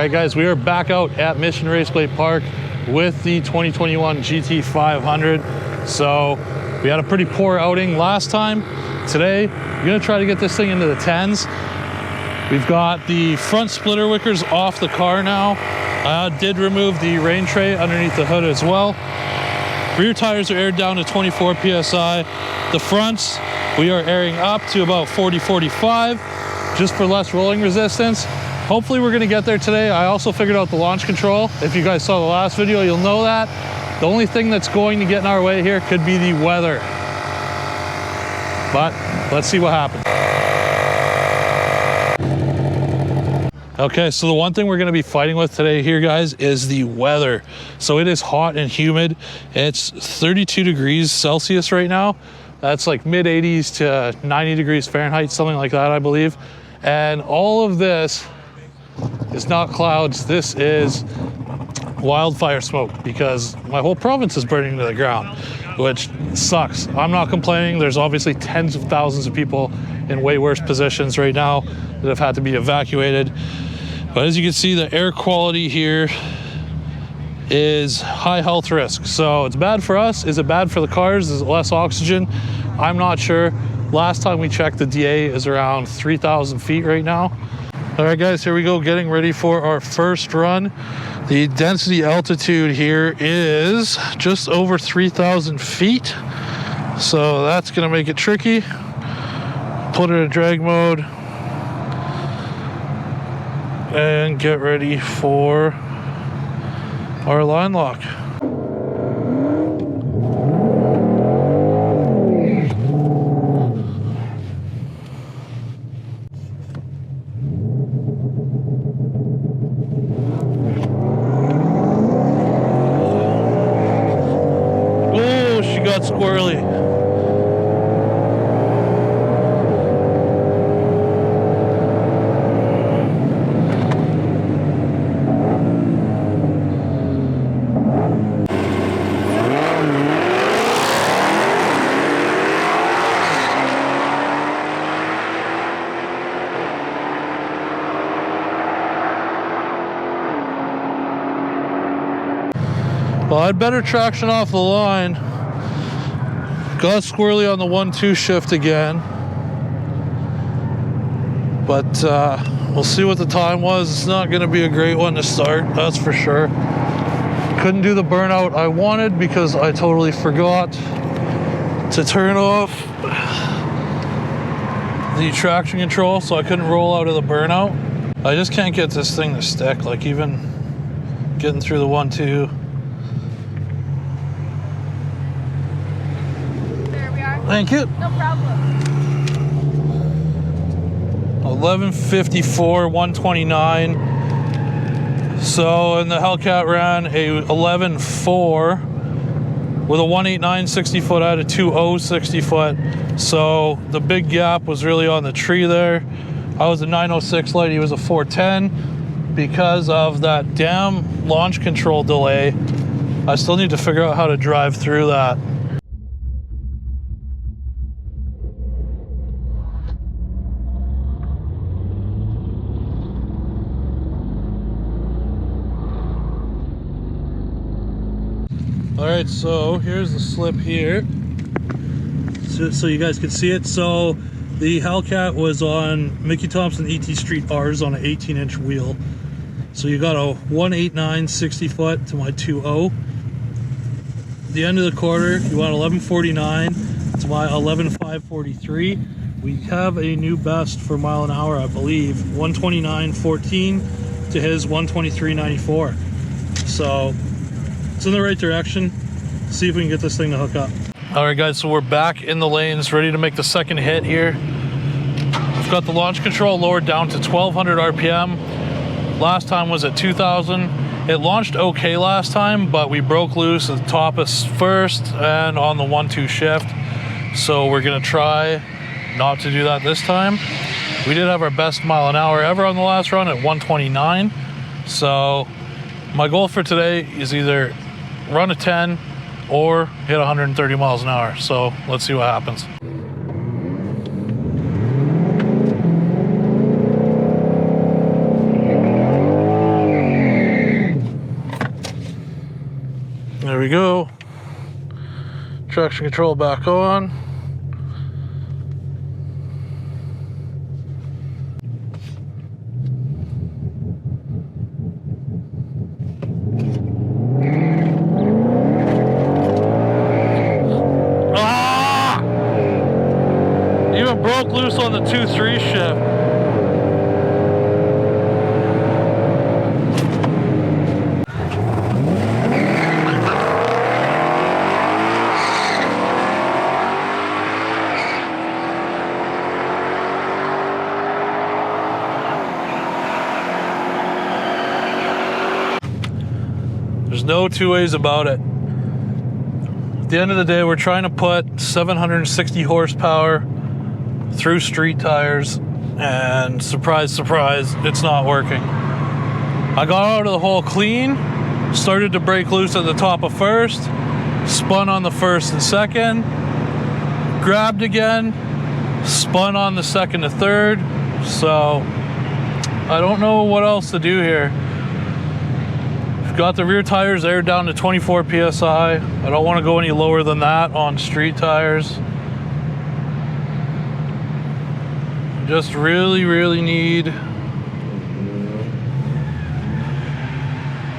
right, guys, we are back out at Mission Raceway Park with the 2021 GT500. So we had a pretty poor outing last time. Today, we're gonna try to get this thing into the 10s. We've got the front splitter wickers off the car now. I did remove the rain tray underneath the hood as well. Rear tires are aired down to 24 PSI. The fronts, we are airing up to about 40, 45, just for less rolling resistance. Hopefully we're gonna get there today. I also figured out the launch control. If you guys saw the last video, you'll know that. The only thing that's going to get in our way here could be the weather. But let's see what happens. Okay, so the one thing we're gonna be fighting with today here, guys, is the weather. So it is hot and humid. It's 32 degrees Celsius right now. That's like mid 80s to 90 degrees Fahrenheit, something like that, I believe. And all of this is not clouds. This is wildfire smoke because my whole province is burning to the ground, which sucks. I'm not complaining. There's obviously tens of thousands of people in way worse positions right now that have had to be evacuated. But as you can see, the air quality here is high health risk. So it's bad for us. Is it bad for the cars? Is it less oxygen? I'm not sure. Last time we checked, the DA is around 3,000 feet right now. All right, guys, here we go, getting ready for our first run. The density altitude here is just over 3,000 feet. So that's gonna make it tricky. Put it in drag mode and get ready for our line lock. Oh, she got squirrely. Well, I had better traction off the line. Got squirrely on the 1-2 shift again. But we'll see what the time was. It's not gonna be a great one to start, that's for sure. Couldn't do the burnout I wanted because I totally forgot to turn off the traction control, so I couldn't roll out of the burnout. I just can't get this thing to stick, like even getting through the 1-2. Thank you. No problem. 1154, 129. So, and the Hellcat ran a 11.4 with a 189 60 foot. I had a 2.0 60 foot. So the big gap was really on the tree there. I was a 906 light. He was a 410. Because of that damn launch control delay, I still need to figure out how to drive through that. All right, so here's the slip here, so you guys can see it. So the Hellcat was on Mickey Thompson ET Street R's on an 18-inch wheel. So you got a 189 60 foot to my 2.0. The end of the quarter, you want 1149 to my 11.543. We have a new best for mile an hour, I believe, 129.14 to his 123.94. So it's in the right direction. See if we can get this thing to hook up. All right, guys, so we're back in the lanes, ready to make the second hit here. We've got the launch control lowered down to 1200 RPM. Last time was at 2000. It launched okay last time, but we broke loose at the top first and on the 1-2 shift. So we're gonna try not to do that this time. We did have our best mile an hour ever on the last run at 129. So my goal for today is either run a 10 or hit 130 miles an hour. So let's see what happens. Traction control back on. Ah! Even broke loose on the 2-3 shift. There's no two ways about it. At the end of the day, we're trying to put 760 horsepower through street tires, and surprise, surprise, it's not working. I got out of the hole clean, started to break loose at the top of first, spun on the first and second, grabbed again, spun on the second to third. So I don't know what else to do here. Got the rear tires aired down to 24 psi. I don't want to go any lower than that on street tires. Just really need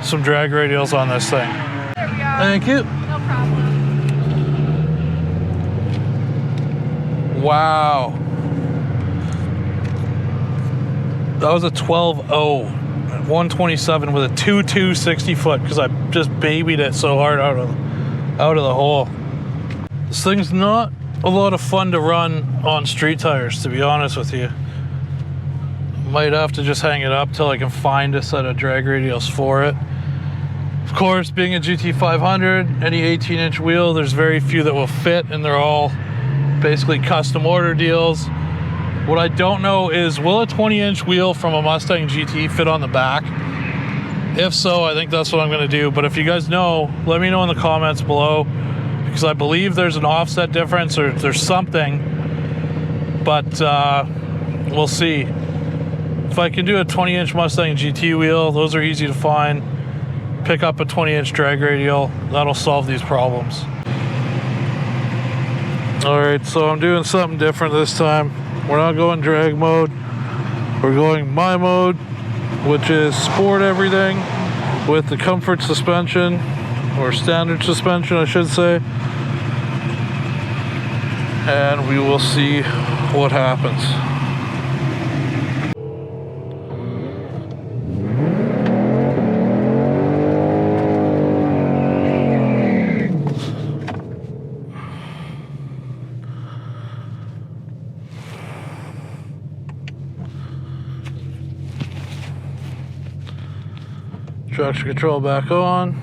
some drag radials on this thing. There we are. Thank you. No problem. Wow. That was a 12.0. 127 with a 2.2 60 foot because I just babied it so hard out of the hole. This thing's not a lot of fun to run on street tires, to be honest with you. Might have to just hang it up till I can find a set of drag radials for it. Of course, being a GT500, any 18-inch wheel, there's very few that will fit, and they're all basically custom order deals. What I don't know is, will a 20-inch wheel from a Mustang GT fit on the back? If so, I think that's what I'm gonna do. But if you guys know, let me know in the comments below, because I believe there's an offset difference or there's something, but we'll see. If I can do a 20-inch Mustang GT wheel, those are easy to find. Pick up a 20-inch drag radial, that'll solve these problems. All right, so I'm doing something different this time. We're not going drag mode. We're going my mode, which is sport everything with the comfort suspension, or standard suspension, I should say. And we will see what happens. Traction control back on.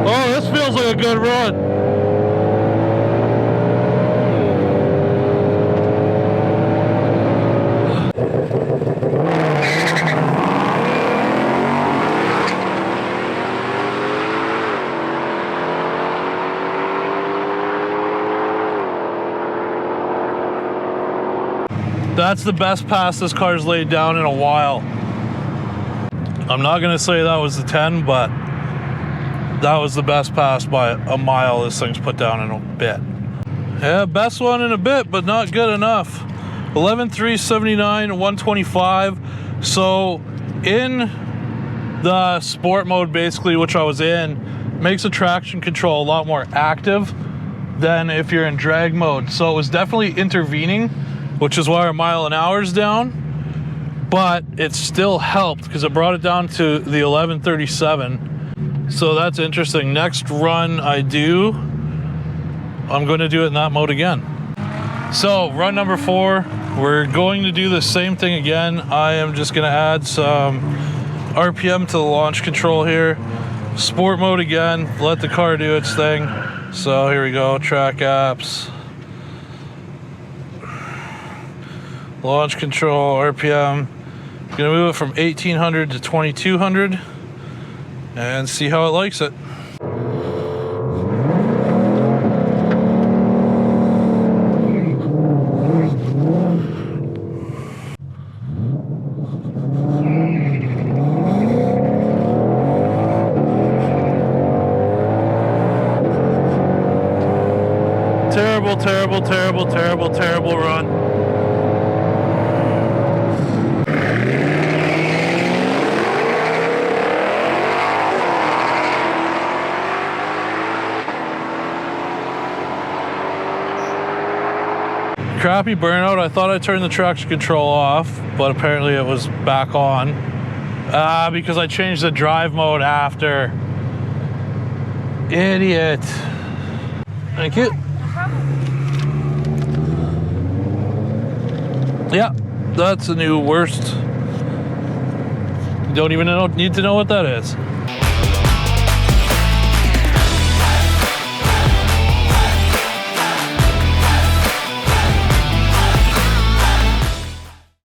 Oh, this feels like a good run. That's the best pass this car's laid down in a while. I'm not gonna say that was the 10, but that was the best pass by a mile this thing's put down in a bit. Yeah, best one in a bit, but not good enough. 11.379, 125. So in the sport mode, basically, which I was in, makes the traction control a lot more active than if you're in drag mode. So it was definitely intervening, which is why our mile an hour is down, but it still helped because it brought it down to the 11.37. So that's interesting. Next run I do, I'm going to do it in that mode again. So run number 4, we're going to do the same thing again. I am just going to add some RPM to the launch control here. Sport mode again, let the car do its thing. So here we go, track apps. Launch control, RPM. I'm gonna move it from 1800 to 2200 and see how it likes it. terrible, terrible, terrible, terrible run. Crappy burnout. I thought I turned the traction control off, but apparently it was back on because I changed the drive mode after. Idiot. Thank you. Yeah, that's the new worst. You don't even need to know what that is.